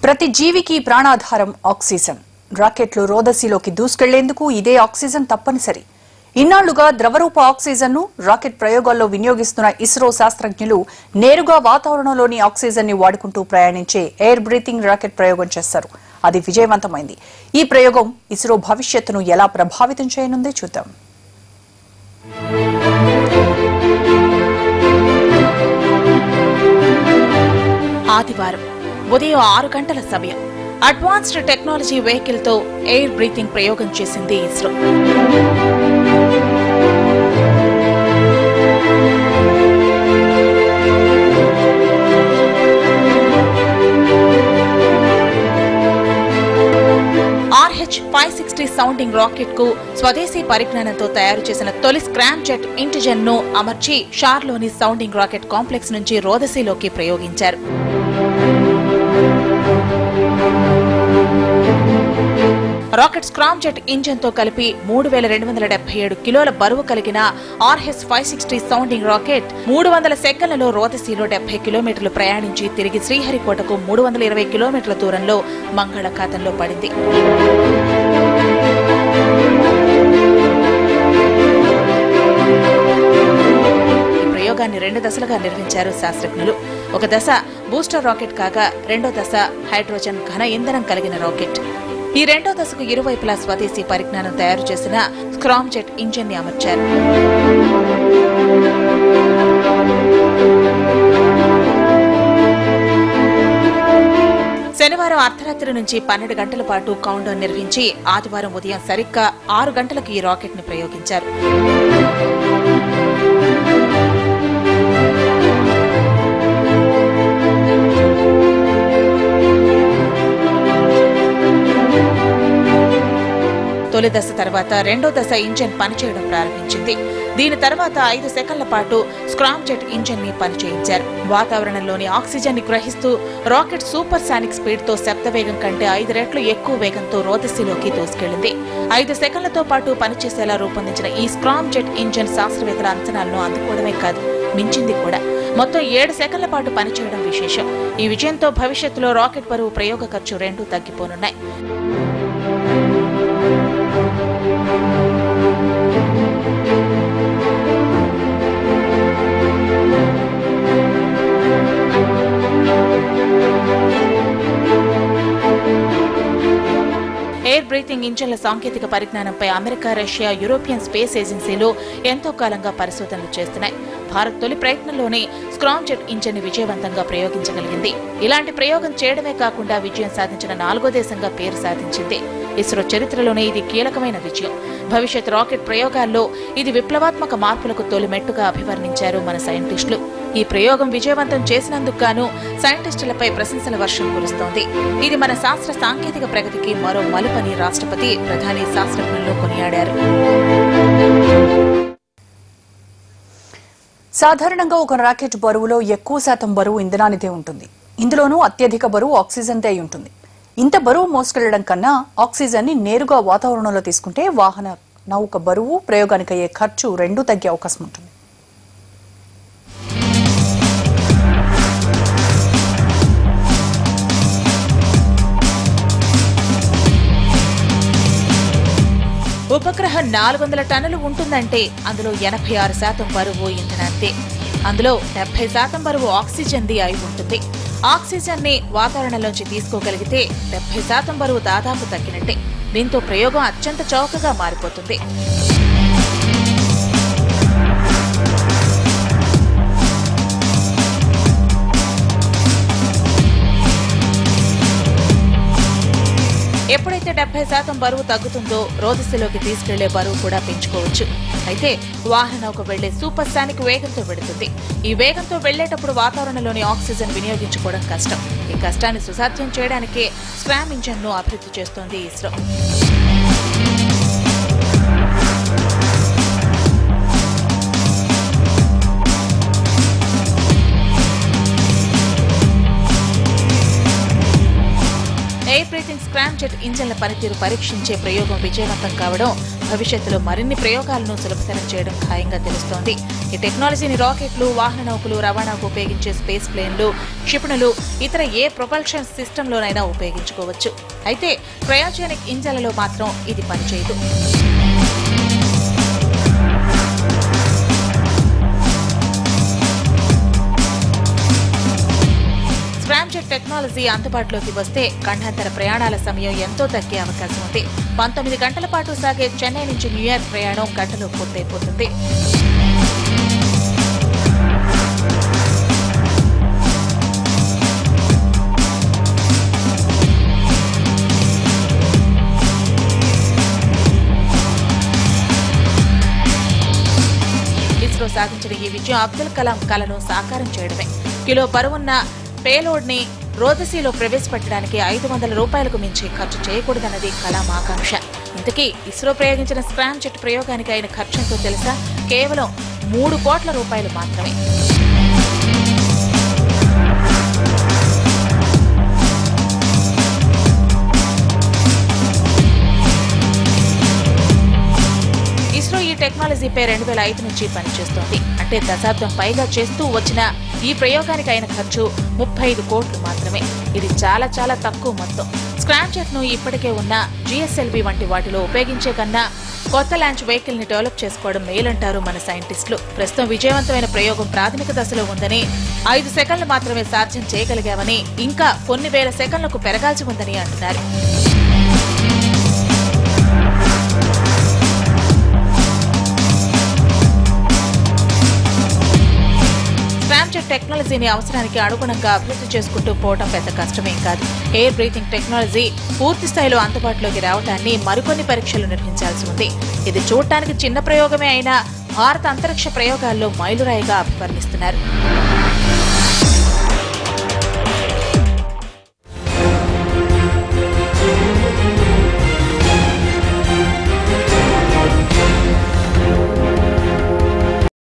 ప్రతి జీవికి ప్రాణాధారం ఆక్సిజన్. రాకెట్లు రోదసిలోకి దూసుకెళ్లేందుకు ఇదే ఆక్సిజన్ తప్పనిసరి. ఇన్నాళ్లుగా ద్రవరూప ఆక్సిజన్ ను రాకెట్ ప్రయోగాల్లో వినియోగిస్తున్న ఇస్రో శాస్త్రజ్ఞులు నేరుగా వాతావరణంలోని ఆక్సిజన్ ని వాడుకుంటూ ప్రయాణించే ఎయిర్ బ్రీతింగ్ రాకెట్ ప్రయోగం చేశారు. అది విజయవంతమైంది. ఈ ప్రయోగం ఇస్రో భవిష్యత్తును ఎలా ప్రభావితం చేయనుందో చూద్దాం. ఆదివారం ఉదయం 6 గంటల సమయం అడ్వాన్స్డ్ టెక్నాలజీ వెహికల్ తో ఎయిర్ బ్రీతింగ్ ప్రయోగం చేసింది ఇస్రో. RH-560 సౌండింగ్ రాకెట్ కు స్వదేశీ పరిజ్ఞానంతో తయారు చేసిన తొలి స్క్రామ్ జెట్ ఇంటిజన్ ను అమర్చి షార్లోని సౌండింగ్ రాకెట్ కాంప్లెక్స్ నుంచి రోదసిలోకి ప్రయోగించారు. రాకెట్ స్క్రామ్ జెట్ ఇంజన్ తో కలిపి 3277 కిలోల బరువు కలిగిన RH-560 సౌండింగ్ రాకెట్ 300 సెకన్లలో రోదసిలో 70 కిలోమీటర్లు ప్రయాణించి తిరిగి శ్రీహరికోటకు 320 కిలోమీటర్ల దూరంలో మంగళాఖాతంలో పడింది. ఈ ప్రయోగాన్ని 2 దశలుగా నిర్వహించారు శాస్త్రజ్ఞులు. ఒక దశ బూస్టర్ రాకెట్ కాగా రెండో దశ హైడ్రోజన్ ఘన ఇంధనం కలిగిన రాకెట్. ఈ రెండో దశకు ఇరువైపులా స్వదేశీ పరిజ్ఞానం తయారు చేసిన స్క్రామ్ జెట్ ఇంజిన్ ని అమర్చారు. శనివారం అర్ధరాత్రి నుంచి 12 గంటల పాటు కౌంట్డౌన్ నిర్వహించి ఆదివారం ఉదయం సరిగ్గా 6 గంటలకు ఈ రాకెట్ ని ప్రయోగించారు. తొలి దశ తర్వాత రెండో దశ ఇంజిన్ పనిచేయడం ప్రారంభించింది. దీని తర్వాత 5 సెకన్ల పాటు స్క్రామ్ జెట్ ఇంజిన్ ని పనిచేయించారు. వాతావరణంలోని ఆక్సిజన్ ని గ్రహిస్తూ రాకెట్ సూపర్ సానిక్ స్పీడ్ తో శబ్ద వేగం కంటే 5 రెట్లు ఎక్కువ వేగంతో రోదసిలోకి దూసుకెళ్లింది. 5 సెకన్లతో పాటు పనిచేసేలా రూపొందించిన ఈ స్క్రామ్ జెట్ ఇంజిన్ శాస్త్రవేత్తల అంచనాలను అందుకోవడమే కాదు, మించింది కూడా. మొత్తం 7 సెకన్ల పాటు పనిచేయడం విశేషం. ఈ విజయంతో భవిష్యత్తులో రాకెట్ బరువు, ప్రయోగ ఖర్చు రెండూ తగ్గిపోనున్నాయి. ఎయిర్ బ్రీతింగ్ ఇంజన్ల సాంకేతిక పరిజ్ఞానంపై అమెరికా, రష్యా, యూరోపియన్ స్పేస్ ఏజెన్సీలు ఎంతో కాలంగా పరిశోధనలు చేస్తున్నాయి. భారత్ తొలి ప్రయత్నంలోనే స్క్రామ్ జెట్ ఇంజిన్ ని విజయవంతంగా ప్రయోగించగలిగింది. ఇలాంటి ప్రయోగం చేయడమే కాకుండా విజయం సాధించిన 4వ దేశంగా పేరు సాధించింది. ఇస్రో చరిత్రలోనే ఇది కీలకమైన విజయం. భవిష్యత్ రాకెట్ ప్రయోగాల్లో ఇది విప్లవాత్మక మార్పులకు తొలి మెట్టుగా అభివర్ణించారు మన సైంటిస్టులు. ఈ ప్రయోగం విజయవంతం చేసినందుకు గాను సైంటిస్టులపై ప్రశంసల వర్షం కురుస్తోంది. ఇది మన శాస్త్ర సాంకేతిక ప్రగతికి మరో మలుపని రాష్ట్రపతి, ప్రధాని శాస్త్రజ్ఞులను కొనియాడారు. సాధారణంగా ఒక రాకెట్ బరువులో ఎక్కువ శాతం బరువు ఇంధనానిదే ఉంటుంది. ఇందులోనూ అత్యధిక బరువు ఆక్సిజన్దే అయి ఉంటుంది. ఇంత బరువు మోసుకెళ్లడం కన్నా ఆక్సిజన్ ని నేరుగా వాతావరణంలో తీసుకుంటే వాహన, నౌక బరువు, ప్రయోగానికి అయ్యే ఖర్చు రెండూ తగ్గే అవకాశం ఉంటుంది. ఉపగ్రహం 400 టన్నులు ఉంటుందంటే అందులో 86% బరువు ఇంధనాంతే. అందులో 70% బరువు ఆక్సిజన్ది అయి ఉంటుంది. ఆక్సిజన్ ని వాతావరణంలోంచి తీసుకోగలిగితే 70% బరువు దాదాపు తగ్గినట్టే. దీంతో ప్రయోగం అత్యంత చౌకగా మారిపోతుంది. ఎప్పుడైతే 70% బరువు తగ్గుతుందో రోదసిలోకి తీసుకెళ్లే బరువు కూడా పెంచుకోవచ్చు. అయితే వాహన నౌక వెళ్లే సూపర్ సానిక్ వేగంతో వెళుతుంది. ఈ వేగంతో వెళ్లేటప్పుడు వాతావరణంలోని ఆక్సిజన్ వినియోగించుకోవడం కష్టం. ఈ కష్టాన్ని సుసాధ్యం చేయడానికే స్క్రామ్ ఇంజన్ ను అభివృద్ధి చేస్తోంది ISRO. Air breathing scramjet ఇంజన్ల పనితీరు పరీక్షించే ప్రయోగం విజయవంతం కావడం భవిష్యత్తులో మరిన్ని ప్రయోగాలను సులభతరం చేయడం ఖాయంగా తెలుస్తోంది. ఈ టెక్నాలజీని రాకెట్లు, వాహన నౌకలు, రవాణాకు ఉపయోగించే స్పేస్ ప్లేన్లు, క్షిపణులు, ఇతర ఏ ప్రొపల్షన్ సిస్టంలోనైనా ఉపయోగించుకోవచ్చు. అయితే క్రయోజెనిక్ ఇంజన్లలో మాత్రం ఇది పనిచేయదు. స్క్రామ్జెట్ టెక్నాలజీ అందుబాటులోకి వస్తే ఖండాంతర ప్రయాణాల సమయం ఎంతో తగ్గే అవకాశం ఉంది. 19 గంటల పాటు సాగే చెన్నై నుంచి న్యూయార్క్ ప్రయాణం గంటలో పూర్తయిపోతుంది. ఇస్రో సాధించిన ఈ విజయం అబ్దుల్ కలాం కలను సాకారం చేయడమే. కిలో బరువున్న పేలోడ్ ని రోదసీలో ప్రవేశపెట్టడానికి 500 రూపాయలకు మించి ఖర్చు చేయకూడదన్నది కలాం ఆకాంక్ష. ఇంతకీ ఇస్రో ప్రయోగించిన స్క్రామ్ జెట్ ప్రయోగానికి అయిన ఖర్చెంతో తెలుసా? కేవలం 3 కోట్ల రూపాయలు మాత్రమే. ఇస్రో ఈ టెక్నాలజీపై 2005 నుంచి పనిచేస్తోంది. అంటే దశాబ్దం పైగా చేస్తూ వచ్చిన ఈ ప్రయోగానికి అయిన ఖర్చు 35 కోట్లు మాత్రమే. ఇది చాలా చాలా తక్కువ మొత్తం. స్క్రామ్ జెట్ ను ఇప్పటికే ఉన్న GSLV వంటి వాటిలో ఉపయోగించే కన్నా కొత్త లాంచ్ వెహికల్ ని డెవలప్ చేసుకోవడం మేలంటారు మన సైంటిస్టులు. ప్రస్తుతం విజయవంతమైన ప్రయోగం ప్రాథమిక దశలో ఉందని, 5 సెకన్లు మాత్రమే సాధ్యం చేయగలిగామని, ఇంకా కొన్ని వేల సెకన్లకు పెరగాల్సి ఉందని అంటున్నారు. స్క్రామ్జెట్ టెక్నాలజీని అవసరానికి అనుగుణంగా అభివృద్ధి చేసుకుంటూ పోవడం పెద్ద కష్టమేం కాదు. ఎయిర్ బ్రీతింగ్ టెక్నాలజీ పూర్తి స్థాయిలో అందుబాటులోకి రావడాన్ని మరికొన్ని పరీక్షలు నిర్వహించాల్సి ఉంది. ఇది చూడటానికి చిన్న ప్రయోగమే అయినా భారత అంతరిక్ష ప్రయోగాల్లో మైలురాయిగా అభివర్ణిస్తున్నారు.